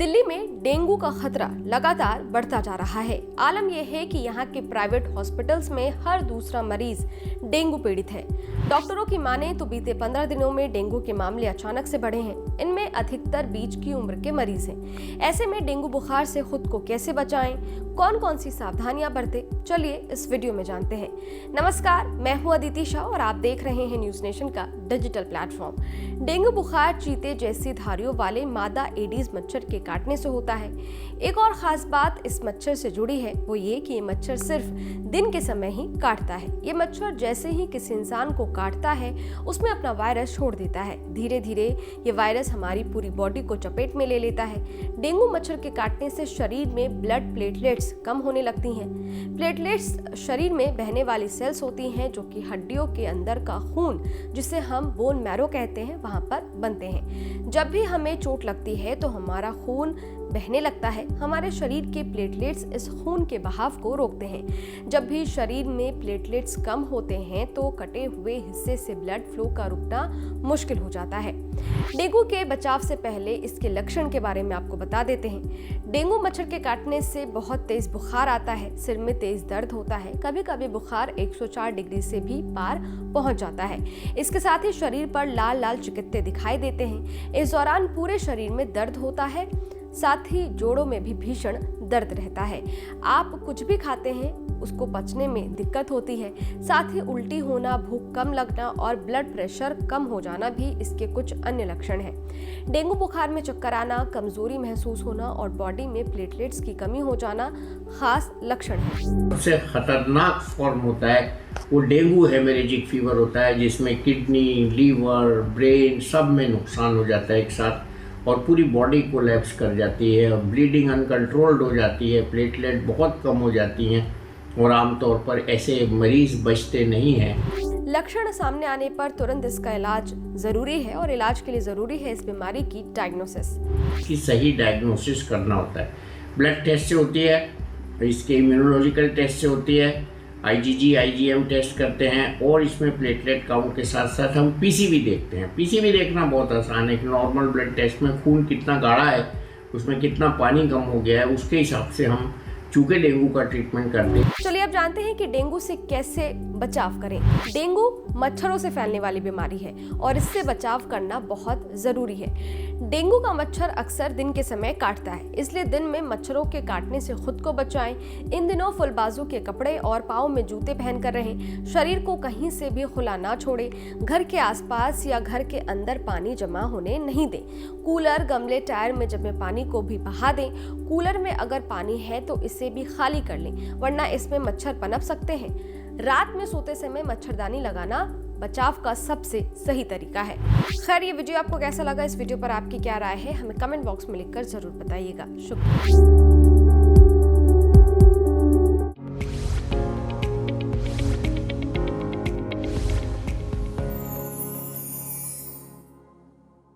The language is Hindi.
दिल्ली में डेंगू का खतरा लगातार बढ़ता जा रहा है। आलम यह है कि यहाँ के प्राइवेट हॉस्पिटल्स में हर दूसरा मरीज डेंगू पीड़ित है। डॉक्टरों की माने तो बीते 15 दिनों में डेंगू के मामले अचानक से बढ़े हैं। इनमें अधिकतर बीच की उम्र के मरीज हैं। ऐसे में डेंगू बुखार से खुद को कैसे बचाएं, कौन कौन सी सावधानियां बरतें, चलिए इस वीडियो में जानते हैं। नमस्कार, मैं हूं अदिति शाह और आप देख रहे हैं न्यूज नेशन का डिजिटल प्लेटफॉर्म। डेंगू बुखार चीते जैसी धारियों वाले मादा एडीज मच्छर के काटने से होता है। एक और खास बात इस मच्छर से जुड़ी है, वो ये कि ये मच्छर सिर्फ दिन के समय ही काटता है। ये मच्छर जैसे ही किसी इंसान को काटता है उसमें अपना वायरस छोड़ देता है। धीरे धीरे ये वायरस हमारी पूरी बॉडी को चपेट में ले लेता है। डेंगू मच्छर के काटने से शरीर में ब्लड प्लेटलेट्स कम होने लगती हैं। प्लेटलेट्स शरीर में बहने वाली सेल्स होती हैं जो कि हड्डियों के अंदर का खून, जिसे हम बोन मैरो कहते हैं, वहां पर बनते हैं। जब भी हमें चोट लगती है तो हमारा खून बहने लगता है। हमारे शरीर के प्लेटलेट्स इस खून के बहाव को रोकते हैं। जब भी शरीर में प्लेटलेट्स कम होते हैं तो कटे हुए हिस्से से ब्लड फ्लो का रुकना मुश्किल हो जाता है। डेंगू के बचाव से पहले इसके लक्षण के बारे में आपको बता देते हैं। डेंगू मच्छर के काटने से बहुत तेज बुखार आता है, सिर में तेज दर्द होता है, कभी कभी बुखार 104 डिग्री से भी पार पहुंच जाता है। इसके साथ ही शरीर पर लाल लाल चिकित्ते दिखाई देते हैं। इस दौरान पूरे शरीर में दर्द होता है, साथ ही जोड़ों में भी भीषण दर्द रहता है। आप कुछ भी खाते हैं उसको पचने में दिक्कत होती है। साथ ही उल्टी होना, भूख कम लगना और ब्लड प्रेशर कम हो जाना भी इसके कुछ अन्य लक्षण हैं। डेंगू बुखार में चक्कर आना, कमजोरी महसूस होना और बॉडी में प्लेटलेट्स की कमी हो जाना खास लक्षण है। सबसे खतरनाक फॉर्म होता है वो डेंगू हेमरेजिक फीवर होता है, जिसमें किडनी, लीवर, ब्रेन सब में नुकसान हो जाता है एक साथ और पूरी बॉडी कोलैप्स कर जाती है और ब्लीडिंग अनकंट्रोल्ड हो जाती है। प्लेटलेट बहुत कम हो जाती हैं और आमतौर पर ऐसे मरीज बचते नहीं हैं। लक्षण सामने आने पर तुरंत इसका इलाज जरूरी है और इलाज के लिए जरूरी है इस बीमारी की डायग्नोसिस। इसकी सही डायग्नोसिस करना होता है। ब्लड टेस्ट से होती है, इसके इम्यूनोलॉजिकल टेस्ट से होती है, IgG, IgM टेस्ट करते हैं और इसमें प्लेटलेट काउंट के साथ साथ हम पीसीवी देखते हैं। पीसीवी देखना बहुत आसान है कि नॉर्मल ब्लड टेस्ट में खून कितना गाढ़ा है, उसमें कितना पानी कम हो गया है, उसके हिसाब से हम चूंकि डेंगू का ट्रीटमेंट करते हैं। चलिए अब जानते हैं कि डेंगू से कैसे बचाव करें। डेंगू मच्छरों से फैलने वाली बीमारी है और इससे बचाव करना बहुत जरूरी है। डेंगू का मच्छर अक्सर दिन के समय काटता है, इसलिए दिन में मच्छरों के काटने से खुद को बचाएं। इन दिनों फुल बाजू के कपड़े और पाँव में जूते पहनकर रहें। शरीर को कहीं से भी खुला ना छोड़ें। घर के आसपास या घर के अंदर पानी जमा होने नहीं दें। कूलर, गमले, टायर में जमे पानी को भी बहा दें। कूलर में अगर पानी है तो इसे भी खाली कर लें, वरना इसमें मच्छर पनप सकते हैं। रात में सोते समय मच्छरदानी लगाना बचाव का सबसे सही तरीका है। खैर, ये वीडियो आपको कैसा लगा? इस वीडियो पर आपकी क्या राय है? हमें कमेंट बॉक्स में लिखकर जरूर बताइएगा। शुक्रिया।